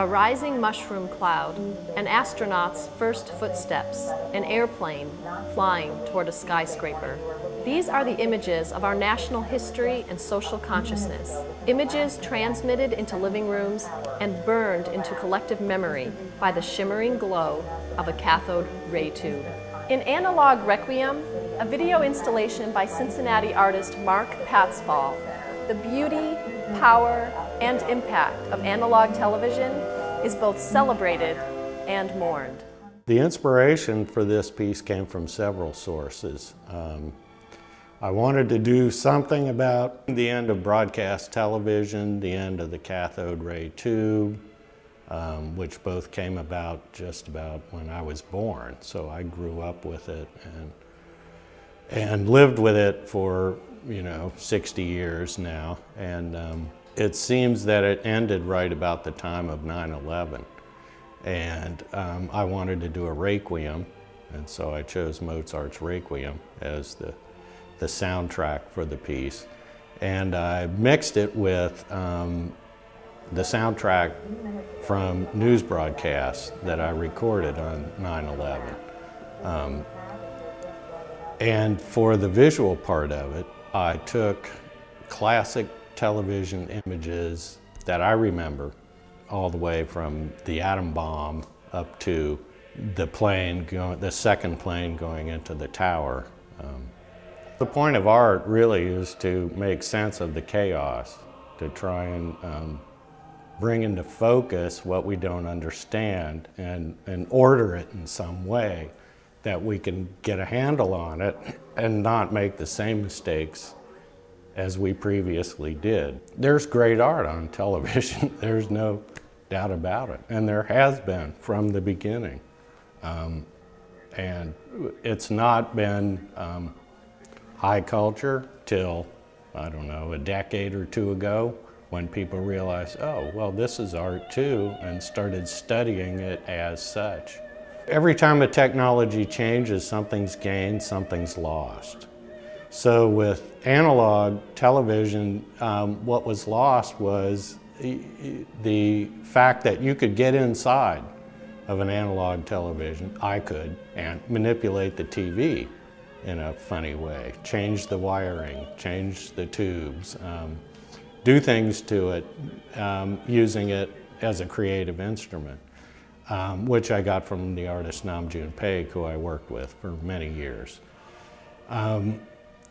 A rising mushroom cloud, an astronaut's first footsteps, an airplane flying toward a skyscraper. These are the images of our national history and social consciousness, images transmitted into living rooms and burned into collective memory by the shimmering glow of a cathode ray tube. In Analog Requiem, a video installation by Cincinnati artist Mark Patsfall, the beauty, power, and impact of analog television is both celebrated and mourned. The inspiration for this piece came from several sources. I wanted to do something about the end of broadcast television, the end of the cathode ray tube, which both came about just about when I was born. So I grew up with it and lived with it for 60 years now. And it seems that it ended right about the time of 9/11. And I wanted to do a Requiem, and so I chose Mozart's Requiem as the soundtrack for the piece. And I mixed it with the soundtrack from news broadcasts that I recorded on 9/11. And for the visual part of it, I took classic television images that I remember, all the way from the atom bomb up to the second plane going into the tower. The point of art really is to make sense of the chaos, to try and bring into focus what we don't understand and order it in some way that we can get a handle on it and not make the same mistakes as we previously did. There's great art on television, there's no doubt about it, and there has been from the beginning. And it's not been high culture till, I don't know, a decade or two ago, when people realized, oh, well, this is art too, and started studying it as such. Every time a technology changes, something's gained, something's lost. So with analog television, what was lost was the fact that you could get inside of an analog television, I could, and manipulate the TV in a funny way, change the wiring, change the tubes, do things to it using it as a creative instrument, which I got from the artist Nam June Paik, who I worked with for many years.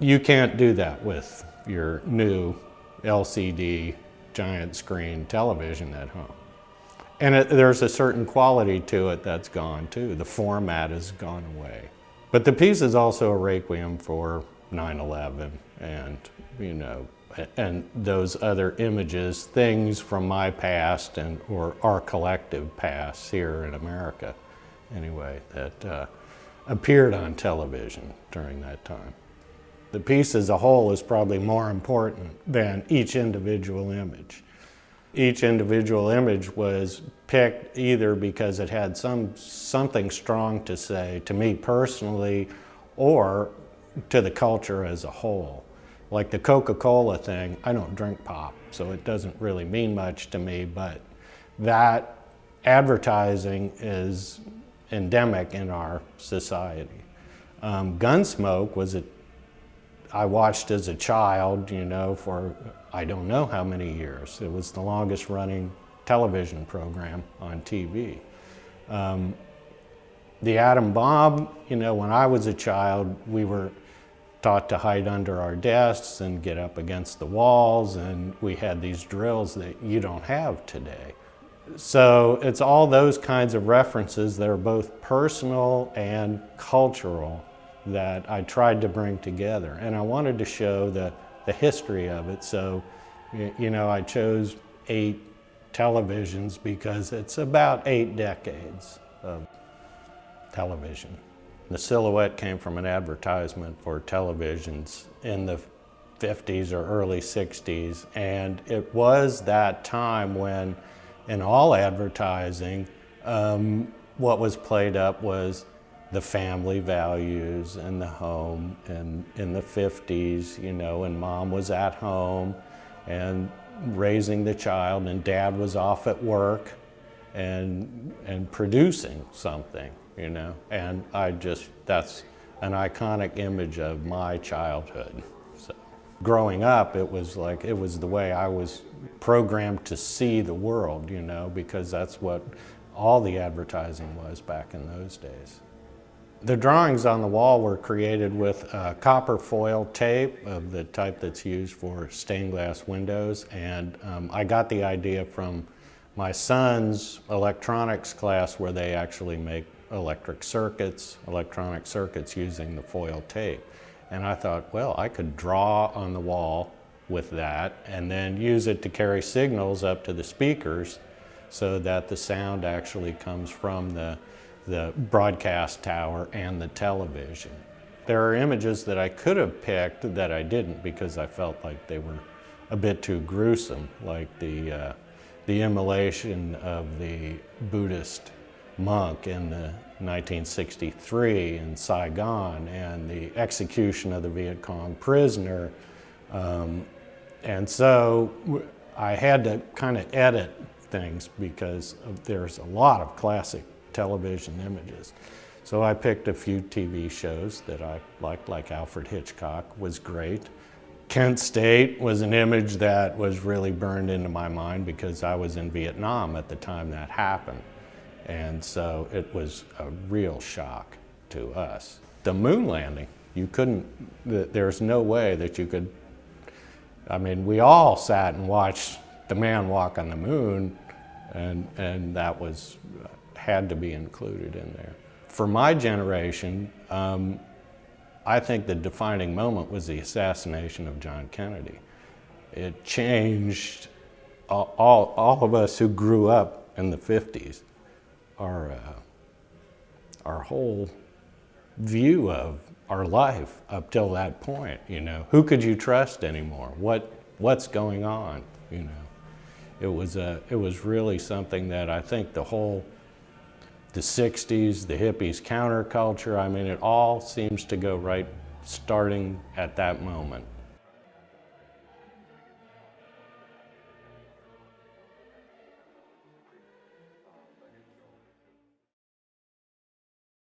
You can't do that with your new LCD giant screen television at home. And there's a certain quality to it that's gone too. The format has gone away. But the piece is also a requiem for 9/11 and, and those other images, things from my past or our collective past here in America, anyway, that appeared on television during that time. The piece as a whole is probably more important than each individual image. Each individual image was picked either because it had something strong to say to me personally or to the culture as a whole. Like the Coca-Cola thing, I don't drink pop, so it doesn't really mean much to me, but that advertising is endemic in our society. Gunsmoke I watched as a child, for I don't know how many years. It was the longest running television program on TV. The atom bomb, when I was a child, we were taught to hide under our desks and get up against the walls, and we had these drills that you don't have today. So it's all those kinds of references that are both personal and cultural that I tried to bring together. And I wanted to show the history of it. So, I chose 8 televisions because it's about 8 decades of television. The silhouette came from an advertisement for televisions in the 50s or early 60s. And it was that time when, in all advertising, what was played up was the family values and the home. And in the 50s, and mom was at home and raising the child and dad was off at work and producing something, you know. And that's an iconic image of my childhood. So growing up, it was the way I was programmed to see the world, you know, because that's what all the advertising was back in those days. The drawings on the wall were created with copper foil tape of the type that's used for stained glass windows, and I got the idea from my son's electronics class, where they actually make electronic circuits using the foil tape. And I thought, well, I could draw on the wall with that and then use it to carry signals up to the speakers so that the sound actually comes from the broadcast tower and the television. There are images that I could have picked that I didn't because I felt like they were a bit too gruesome, like the immolation of the Buddhist monk in the 1963 in Saigon, and the execution of the Viet Cong prisoner. And so I had to kind of edit things because there's a lot of classic television images. So I picked a few TV shows that I liked, like Alfred Hitchcock was great. Kent State was an image that was really burned into my mind because I was in Vietnam at the time that happened. And so it was a real shock to us. The moon landing, there's no way that you could, I mean, we all sat and watched the man walk on the moon, and that had to be included in there. For my generation, I think the defining moment was the assassination of John Kennedy. It changed all of us who grew up in the 50s, our whole view of our life up till that point, you know. Who could you trust anymore? What's going on, you know? It was really something that I think the 60s, the hippies, counterculture, I mean, it all seems to go right starting at that moment.